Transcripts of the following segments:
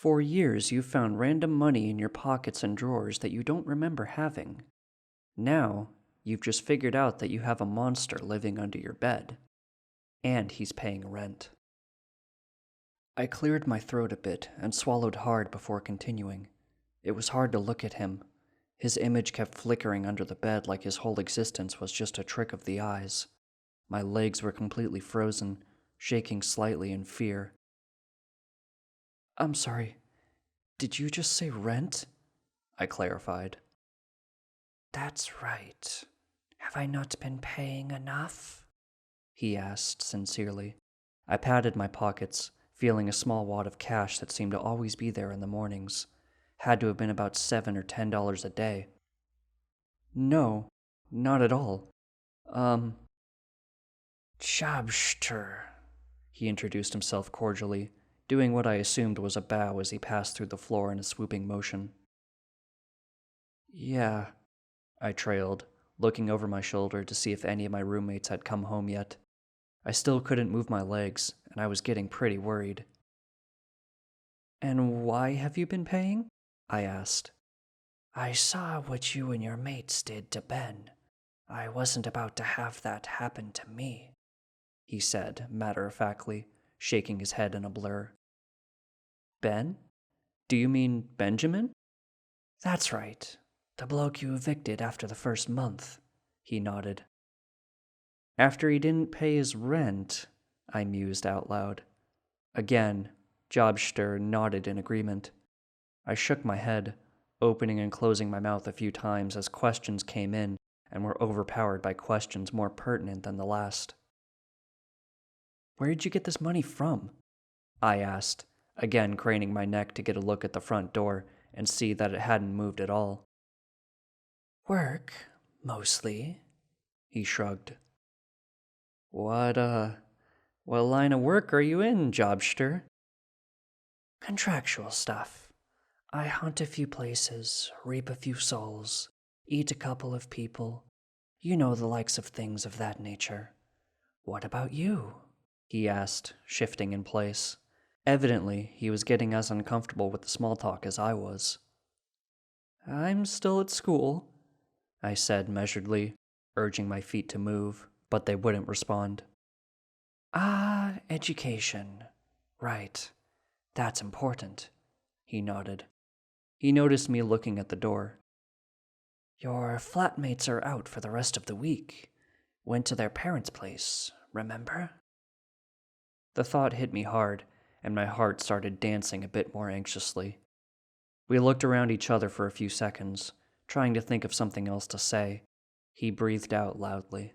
For years, you've found random money in your pockets and drawers that you don't remember having. Now, you've just figured out that you have a monster living under your bed. And he's paying rent. I cleared my throat a bit and swallowed hard before continuing. It was hard to look at him. His image kept flickering under the bed like his whole existence was just a trick of the eyes. My legs were completely frozen, shaking slightly in fear. I'm sorry, did you just say rent? I clarified. That's right. Have I not been paying enough? He asked sincerely. I patted my pockets, feeling a small wad of cash that seemed to always be there in the mornings. Had to have been about $7 or $10 a day. No, not at all. Jobster, he introduced himself cordially, doing what I assumed was a bow as he passed through the floor in a swooping motion. Yeah, I trailed, looking over my shoulder to see if any of my roommates had come home yet. I still couldn't move my legs, and I was getting pretty worried. And why have you been paying? I asked. I saw what you and your mates did to Ben. I wasn't about to have that happen to me, he said, matter-of-factly, shaking his head in a blur. Ben? Do you mean Benjamin? That's right. The bloke you evicted after the first month, he nodded. After he didn't pay his rent, I mused out loud. Again, Jobster nodded in agreement. I shook my head, opening and closing my mouth a few times as questions came in and were overpowered by questions more pertinent than the last. Where'd you get this money from? I asked, again craning my neck to get a look at the front door and see that it hadn't moved at all. Work, mostly, he shrugged. What line of work are you in, Jobster? Contractual stuff. I hunt a few places, reap a few souls, eat a couple of people. You know, the likes of things of that nature. What about you? He asked, shifting in place. Evidently, he was getting as uncomfortable with the small talk as I was. I'm still at school, I said measuredly, urging my feet to move, but they wouldn't respond. Ah, education. Right. That's important, he nodded. He noticed me looking at the door. Your flatmates are out for the rest of the week. Went to their parents' place, remember? The thought hit me hard, and my heart started dancing a bit more anxiously. We looked around each other for a few seconds, trying to think of something else to say. He breathed out loudly.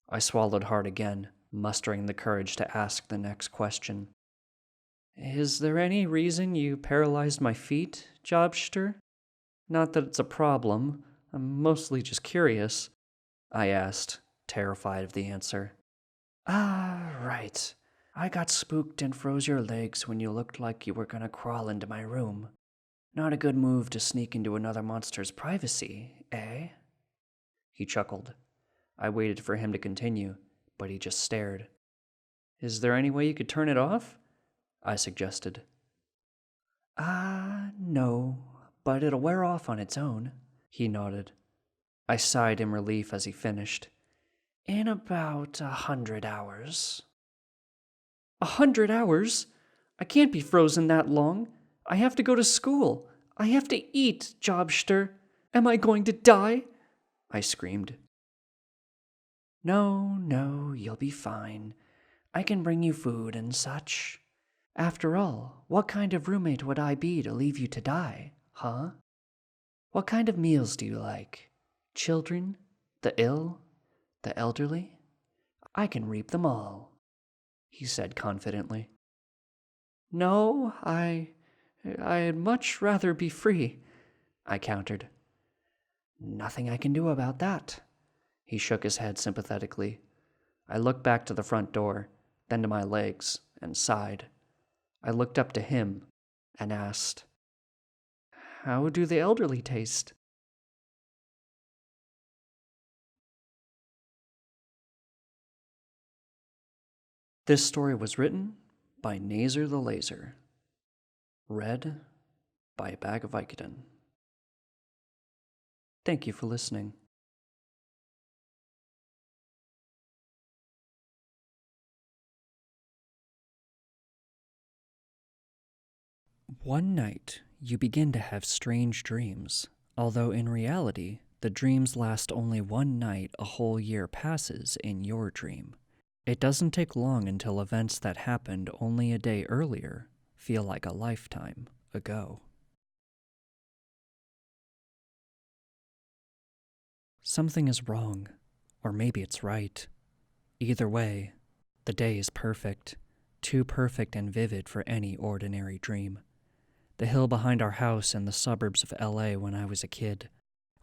I swallowed hard again, mustering the courage to ask the next question. Is there any reason you paralyzed my feet, Jobster? Not that it's a problem. I'm mostly just curious, I asked, terrified of the answer. Ah, right. I got spooked and froze your legs when you looked like you were gonna crawl into my room. Not a good move to sneak into another monster's privacy, eh? He chuckled. I waited for him to continue, but he just stared. Is there any way you could turn it off? I suggested. No, but it'll wear off on its own, he nodded. I sighed in relief as he finished. In about 100 hours. 100 hours? I can't be frozen that long. I have to go to school. I have to eat, Jobster. Am I going to die? I screamed. No, you'll be fine. I can bring you food and such. After all, what kind of roommate would I be to leave you to die, huh? What kind of meals do you like? Children? The ill? The elderly? I can reap them all, he said confidently. No, I'd much rather be free, I countered. Nothing I can do about that. He shook his head sympathetically. I looked back to the front door, then to my legs, and sighed. I looked up to him and asked, How do the elderly taste? This story was written by Nazer the Laser. Read by a bag of Vicodin. Thank you for listening. One night, you begin to have strange dreams, although in reality, the dreams last only one night. A whole year passes in your dream. It doesn't take long until events that happened only a day earlier feel like a lifetime ago. Something is wrong, or maybe it's right. Either way, the day is perfect, too perfect and vivid for any ordinary dream. The hill behind our house in the suburbs of LA when I was a kid,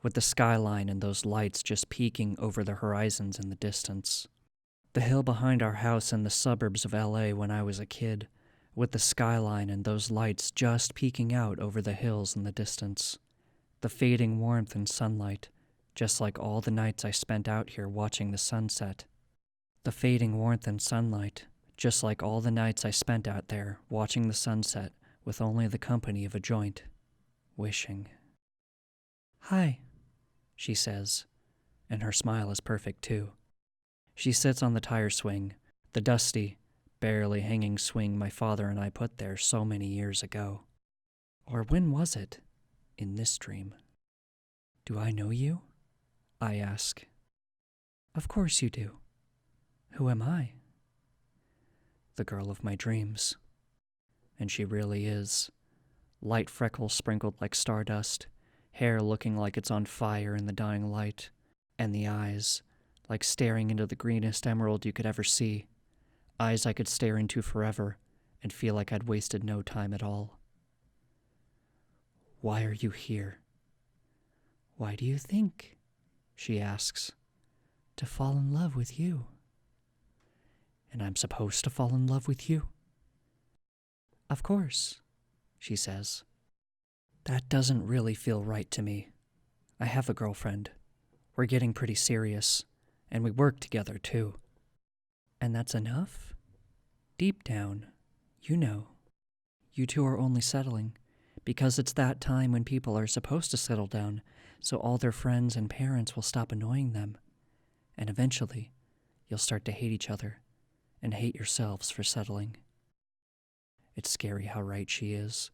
with the skyline and those lights just peeking over the horizons in the distance. The hill behind our house in the suburbs of LA when I was a kid, with the skyline and those lights just peeking out over the hills in the distance. The fading warmth and sunlight, just like all the nights I spent out here watching the sunset. The fading warmth and sunlight, just like all the nights I spent out there watching the sunset with only the company of a joint, wishing. "Hi," she says, and her smile is perfect too. She sits on the tire swing, the dusty, barely hanging swing my father and I put there so many years ago. Or when was it, in this dream? "Do I know you?" I ask. "Of course you do. Who am I?" "The girl of my dreams." And she really is. Light freckles sprinkled like stardust, hair looking like it's on fire in the dying light, and the eyes, like staring into the greenest emerald you could ever see. Eyes I could stare into forever and feel like I'd wasted no time at all. "Why are you here?" "Why do you think?" she asks. "To fall in love with you." "And I'm supposed to fall in love with you?" "Of course," she says. That doesn't really feel right to me. I have a girlfriend. We're getting pretty serious, and we work together too. And that's enough? Deep down, you know, you two are only settling because it's that time when people are supposed to settle down, so all their friends and parents will stop annoying them. And eventually, you'll start to hate each other and hate yourselves for settling. It's scary how right she is.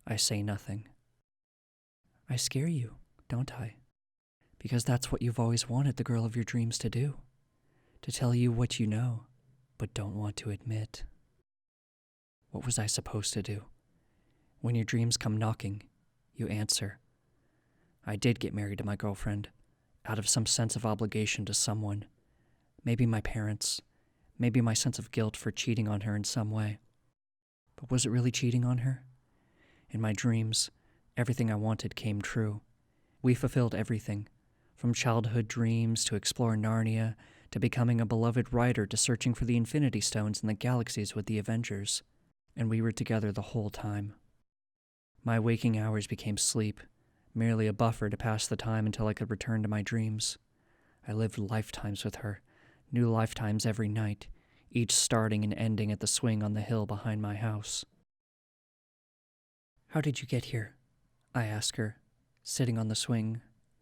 I say nothing. I scare you, don't I? Because that's what you've always wanted the girl of your dreams to do. To tell you what you know, but don't want to admit. What was I supposed to do? When your dreams come knocking, you answer. I did get married to my girlfriend, out of some sense of obligation to someone. Maybe my parents, maybe my sense of guilt for cheating on her in some way. But was it really cheating on her? In my dreams, everything I wanted came true. We fulfilled everything, from childhood dreams to explore Narnia, to becoming a beloved writer to searching for the Infinity Stones in the galaxies with the Avengers. And we were together the whole time. My waking hours became sleep, merely a buffer to pass the time until I could return to my dreams. I lived lifetimes with her, new lifetimes every night, each starting and ending at the swing on the hill behind my house. How did you get here? I ask her, sitting on the swing,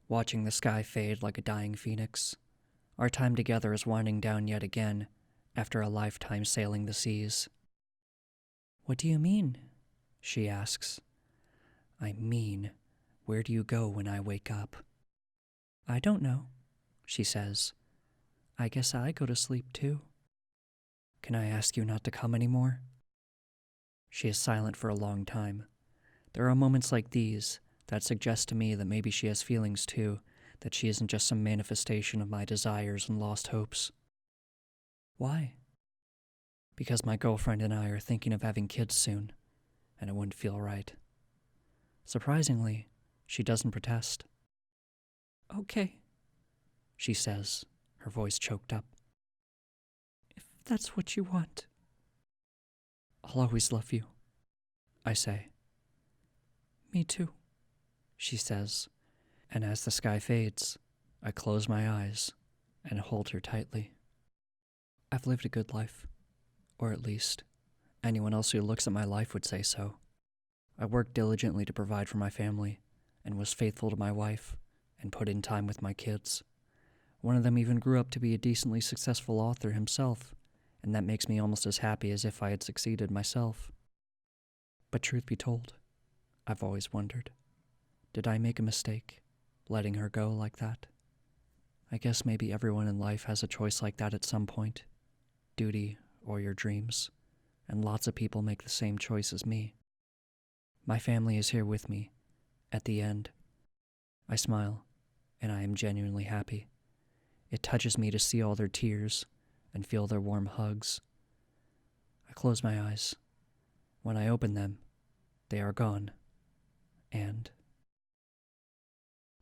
watching the sky fade like a dying phoenix. Our time together is winding down yet again, after a lifetime sailing the seas. What do you mean? She asks. I mean, where do you go when I wake up? I don't know, she says. I guess I go to sleep too. Can I ask you not to come anymore? She is silent for a long time. There are moments like these that suggest to me that maybe she has feelings too, that she isn't just some manifestation of my desires and lost hopes. Why? Because my girlfriend and I are thinking of having kids soon, and it wouldn't feel right. Surprisingly, she doesn't protest. Okay, she says, her voice choked up. If that's what you want. I'll always love you, I say. Me too, she says, and as the sky fades, I close my eyes and hold her tightly. I've lived a good life, or at least, anyone else who looks at my life would say so. I worked diligently to provide for my family, and was faithful to my wife, and put in time with my kids. One of them even grew up to be a decently successful author himself, and that makes me almost as happy as if I had succeeded myself. But truth be told, I've always wondered, did I make a mistake, letting her go like that? I guess maybe everyone in life has a choice like that at some point, duty or your dreams, and lots of people make the same choice as me. My family is here with me, at the end. I smile, and I am genuinely happy. It touches me to see all their tears and feel their warm hugs. I close my eyes. When I open them, they are gone. And...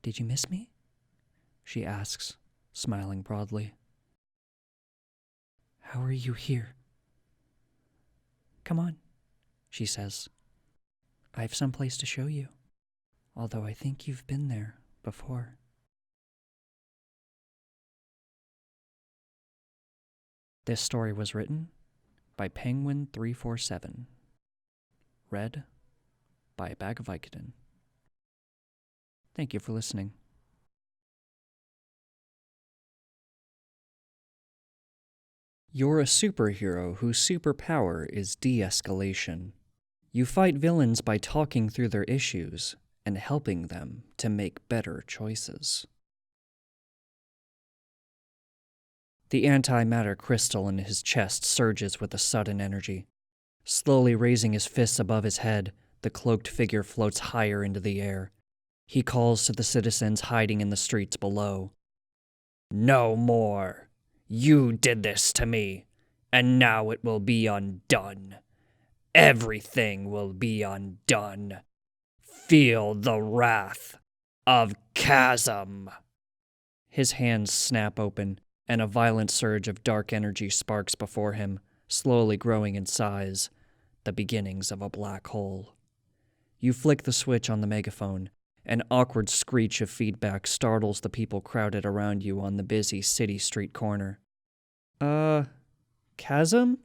"Did you miss me?" she asks, smiling broadly. "How are you here?" "Come on," she says. "I have some place to show you, although I think you've been there before." This story was written by Penguin347. Read by a Bag of Vicodin. Thank you for listening. You're a superhero whose superpower is de-escalation. You fight villains by talking through their issues and helping them to make better choices. The antimatter crystal in his chest surges with a sudden energy. Slowly raising his fists above his head, the cloaked figure floats higher into the air. He calls to the citizens hiding in the streets below. "No more! You did this to me, and now it will be undone. Everything will be undone. Feel the wrath of Chasm." His hands snap open, and a violent surge of dark energy sparks before him, slowly growing in size, the beginnings of a black hole. You flick the switch on the megaphone. An awkward screech of feedback startles the people crowded around you on the busy city street corner. Chasm?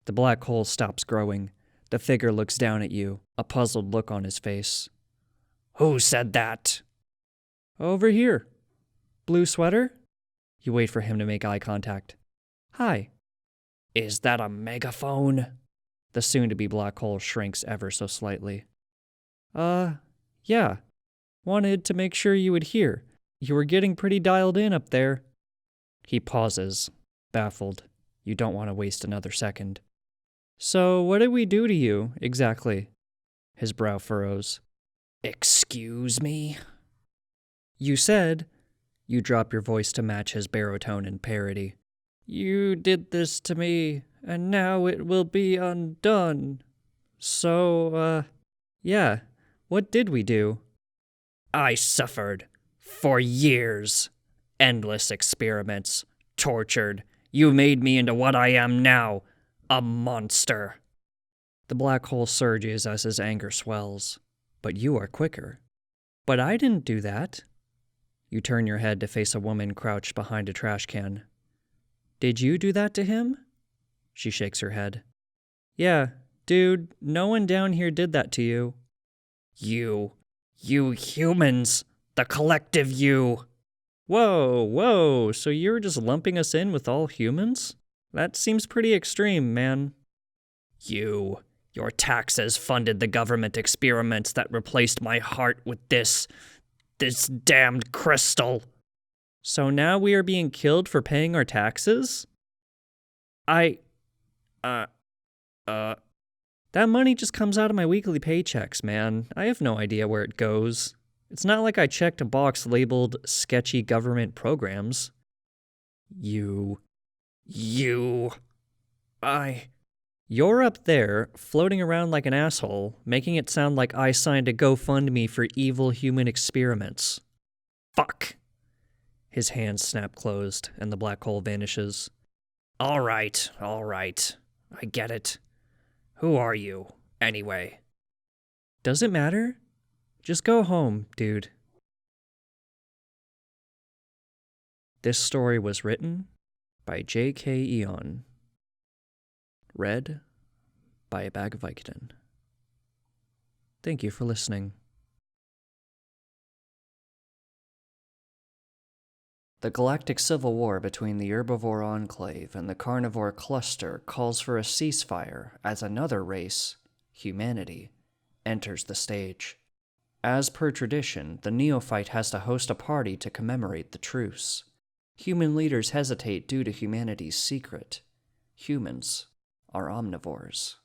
The black hole stops growing. The figure looks down at you, a puzzled look on his face. "Who said that?" "Over here. Blue sweater?" You wait for him to make eye contact. "Hi." "Is that a megaphone?" The soon-to-be black hole shrinks ever so slightly. Yeah. Wanted to make sure you would hear. You were getting pretty dialed in up there." He pauses, baffled. You don't want to waste another second. "So what did we do to you, exactly?" His brow furrows. "Excuse me?" "You said..." You drop your voice to match his baritone in parody. "You did this to me, and now it will be undone. So, yeah, what did we do?" "I suffered. For years. Endless experiments. Tortured. You made me into what I am now. A monster." The black hole surges as his anger swells. "But you are quicker." "But I didn't do that." You turn your head to face a woman crouched behind a trash can. "Did you do that to him?" She shakes her head. "Yeah, dude, no one down here did that to you." You humans, the collective you." Whoa, so you're just lumping us in with all humans? That seems pretty extreme, man. Your taxes funded the government experiments that replaced my heart with this damned crystal. So now we are being killed for paying our taxes? That money just comes out of my weekly paychecks, man. I have no idea where it goes. It's not like I checked a box labeled sketchy government programs. You're up there, floating around like an asshole, making it sound like I signed a GoFundMe for evil human experiments. Fuck! His hands snap closed, and the black hole vanishes. All right. I get it. Who are you, anyway? Does it matter? Just go home, dude. This story was written by J.K. Eon. Read by a Bag of Vicodin. Thank you for listening. The galactic civil war between the herbivore enclave and the carnivore cluster calls for a ceasefire as another race, humanity, enters the stage. As per tradition, the neophyte has to host a party to commemorate the truce. Human leaders hesitate due to humanity's secret. Humans are omnivores.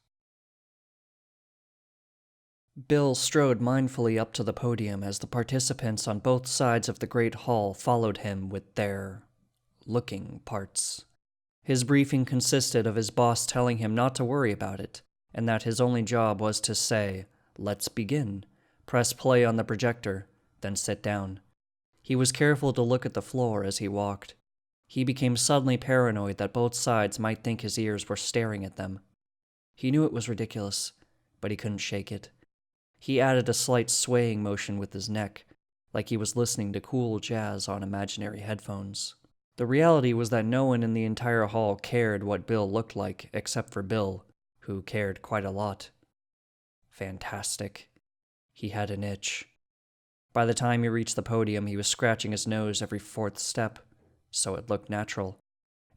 Bill strode mindfully up to the podium as the participants on both sides of the great hall followed him with their looking parts. His briefing consisted of his boss telling him not to worry about it, and that his only job was to say, "Let's begin," press play on the projector, then sit down. He was careful to look at the floor as he walked. He became suddenly paranoid that both sides might think his ears were staring at them. He knew it was ridiculous, but he couldn't shake it. He added a slight swaying motion with his neck, like he was listening to cool jazz on imaginary headphones. The reality was that no one in the entire hall cared what Bill looked like except for Bill, who cared quite a lot. Fantastic. He had an itch. By the time he reached the podium, he was scratching his nose every fourth step, so it looked natural,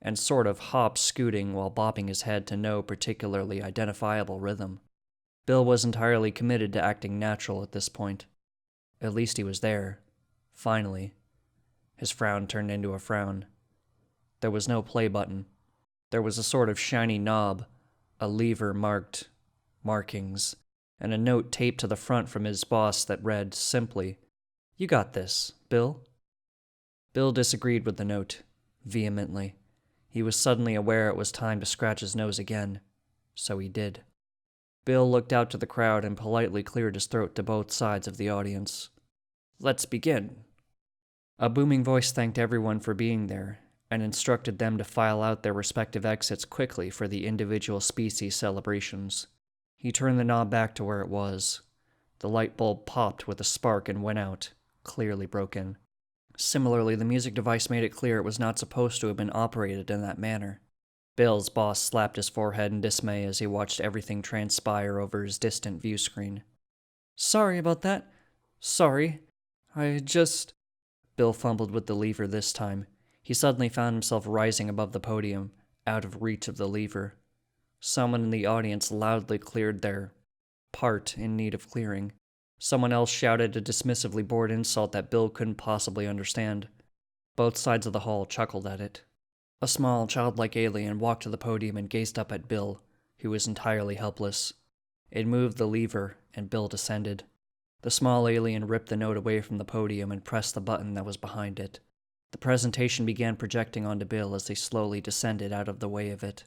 and sort of hop-scooting while bopping his head to no particularly identifiable rhythm. Bill was entirely committed to acting natural at this point. At least he was there. Finally. His frown turned into a frown. There was no play button. There was a sort of shiny knob, a lever marked markings, and a note taped to the front from his boss that read simply, "You got this, Bill." Bill disagreed with the note, vehemently. He was suddenly aware it was time to scratch his nose again, so he did. Bill looked out to the crowd and politely cleared his throat to both sides of the audience. "Let's begin." A booming voice thanked everyone for being there and instructed them to file out their respective exits quickly for the individual species celebrations. He turned the knob back to where it was. The light bulb popped with a spark and went out, clearly broken. Similarly, the music device made it clear it was not supposed to have been operated in that manner. Bill's boss slapped his forehead in dismay as he watched everything transpire over his distant view screen. "Sorry about that. Sorry. I just..." Bill fumbled with the lever this time. He suddenly found himself rising above the podium, out of reach of the lever. Someone in the audience loudly cleared their part in need of clearing. Someone else shouted a dismissively bored insult that Bill couldn't possibly understand. Both sides of the hall chuckled at it. A small, childlike alien walked to the podium and gazed up at Bill, who was entirely helpless. It moved the lever, and Bill descended. The small alien ripped the note away from the podium and pressed the button that was behind it. The presentation began projecting onto Bill as they slowly descended out of the way of it.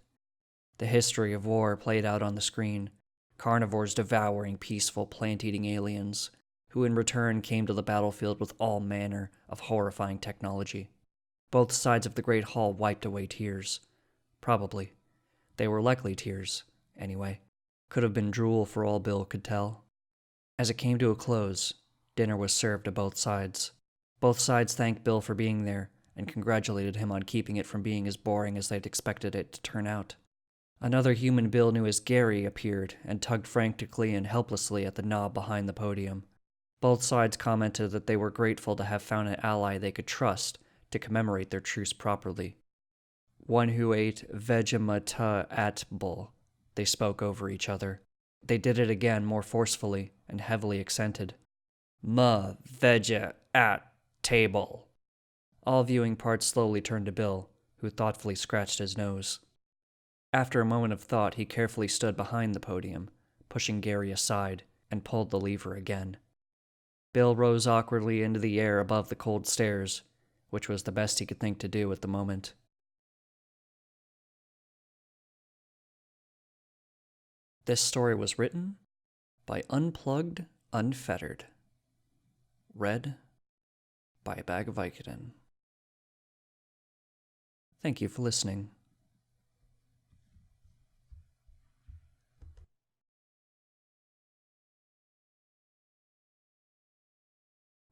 The history of war played out on the screen, carnivores devouring peaceful plant-eating aliens, who in return came to the battlefield with all manner of horrifying technology. Both sides of the great hall wiped away tears. Probably. They were likely tears, anyway. Could have been drool for all Bill could tell. As it came to a close, dinner was served to both sides. Both sides thanked Bill for being there and congratulated him on keeping it from being as boring as they'd expected it to turn out. Another human Bill knew as Gary appeared and tugged frantically and helplessly at the knob behind the podium. Both sides commented that they were grateful to have found an ally they could trust to commemorate their truce properly. One who ate Vegemata-at-bull. They spoke over each other. They did it again, more forcefully and heavily accented. "Ma-veja-at-table." All viewing parts slowly turned to Bill, who thoughtfully scratched his nose. After a moment of thought, he carefully stood behind the podium, pushing Gary aside, and pulled the lever again. Bill rose awkwardly into the air above the cold stairs, which was the best he could think to do at the moment. This story was written by Unplugged Unfettered. Read by a Bag of Vicodin. Thank you for listening.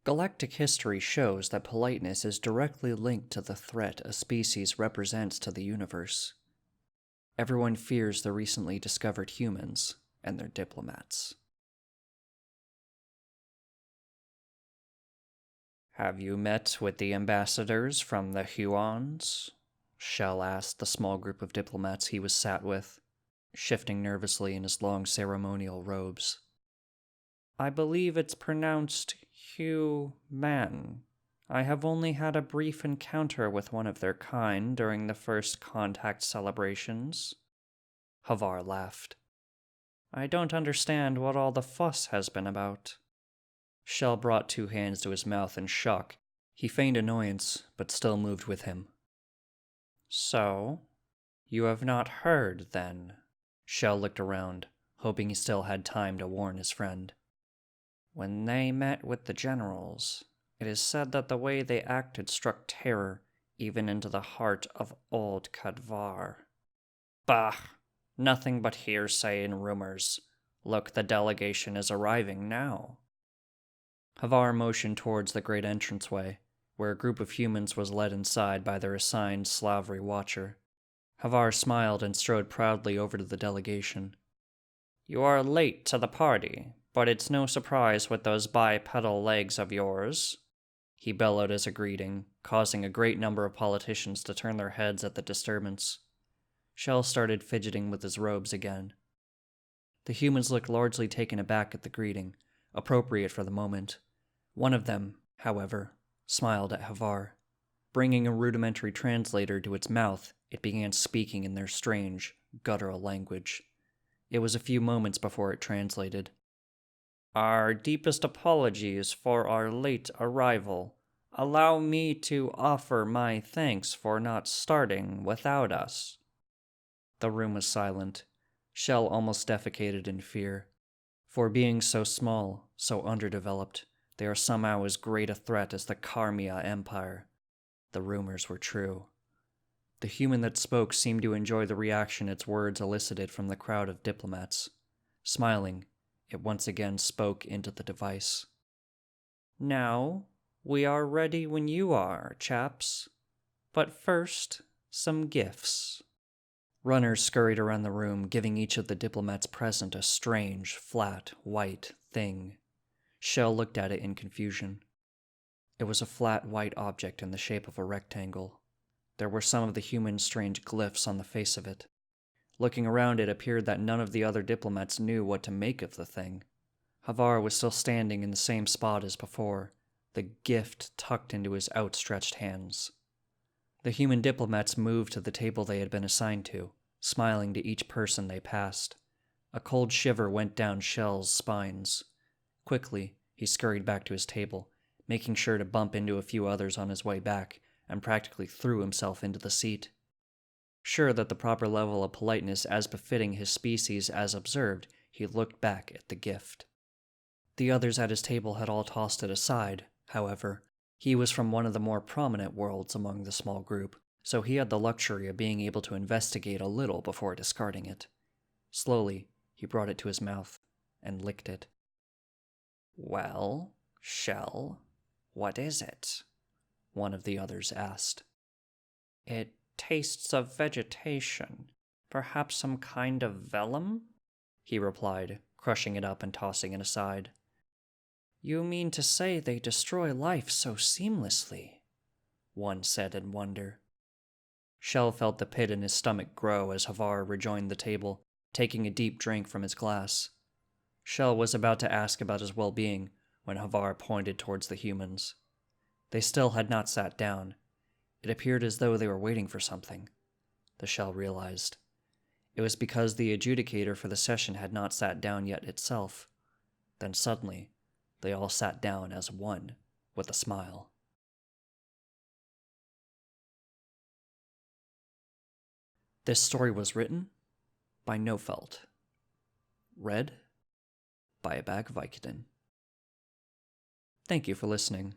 Galactic history shows that politeness is directly linked to the threat a species represents to the universe. Everyone fears the recently discovered humans and their diplomats. Have you met with the ambassadors from the Huons? Shell asked the small group of diplomats he was sat with, shifting nervously in his long ceremonial robes. I believe it's pronounced Hugh-man. I have only had a brief encounter with one of their kind during the first contact celebrations. Havar laughed. I don't understand what all the fuss has been about. Shell brought 2 hands to his mouth in shock. He feigned annoyance, but still moved with him. So, you have not heard, then? Shell looked around, hoping he still had time to warn his friend. When they met with the generals, it is said that the way they acted struck terror even into the heart of old Kadvar. Bah! Nothing but hearsay and rumors. Look, the delegation is arriving now. Havar motioned towards the great entranceway, where a group of humans was led inside by their assigned Slavry watcher. Havar smiled and strode proudly over to the delegation. You are late to the party, but it's no surprise with those bipedal legs of yours, he bellowed as a greeting, causing a great number of politicians to turn their heads at the disturbance. Shell started fidgeting with his robes again. The humans looked largely taken aback at the greeting, appropriate for the moment. One of them, however, smiled at Havar. Bringing a rudimentary translator to its mouth, it began speaking in their strange, guttural language. It was a few moments before it translated. Our deepest apologies for our late arrival. Allow me to offer my thanks for not starting without us. The room was silent. Shell almost defecated in fear. For being so small, so underdeveloped, they are somehow as great a threat as the Karmia Empire. The rumors were true. The human that spoke seemed to enjoy the reaction its words elicited from the crowd of diplomats. Smiling, it once again spoke into the device. Now, we are ready when you are, chaps. But first, some gifts. Runners scurried around the room, giving each of the diplomats present a strange, flat, white thing. Shell looked at it in confusion. It was a flat, white object in the shape of a rectangle. There were some of the human strange glyphs on the face of it. Looking around, it appeared that none of the other diplomats knew what to make of the thing. Havar was still standing in the same spot as before, the gift tucked into his outstretched hands. The human diplomats moved to the table they had been assigned to, smiling to each person they passed. A cold shiver went down Shell's spines. Quickly, he scurried back to his table, making sure to bump into a few others on his way back, and practically threw himself into the seat. Sure that the proper level of politeness as befitting his species as observed, he looked back at the gift. The others at his table had all tossed it aside, however. He was from one of the more prominent worlds among the small group, so he had the luxury of being able to investigate a little before discarding it. Slowly, he brought it to his mouth and licked it. Well, Shell, what is it? One of the others asked. It tastes of vegetation, perhaps some kind of vellum? He replied, crushing it up and tossing it aside. You mean to say they destroy life so seamlessly? One said in wonder. Shell felt the pit in his stomach grow as Havar rejoined the table, taking a deep drink from his glass. Shell was about to ask about his well-being when Havar pointed towards the humans. They still had not sat down. It appeared as though they were waiting for something. The Shell realized. It was because the adjudicator for the session had not sat down yet itself. Then suddenly, they all sat down as one, with a smile. This story was written by Nofelt. Read by a bag of Vicodin. Thank you for listening.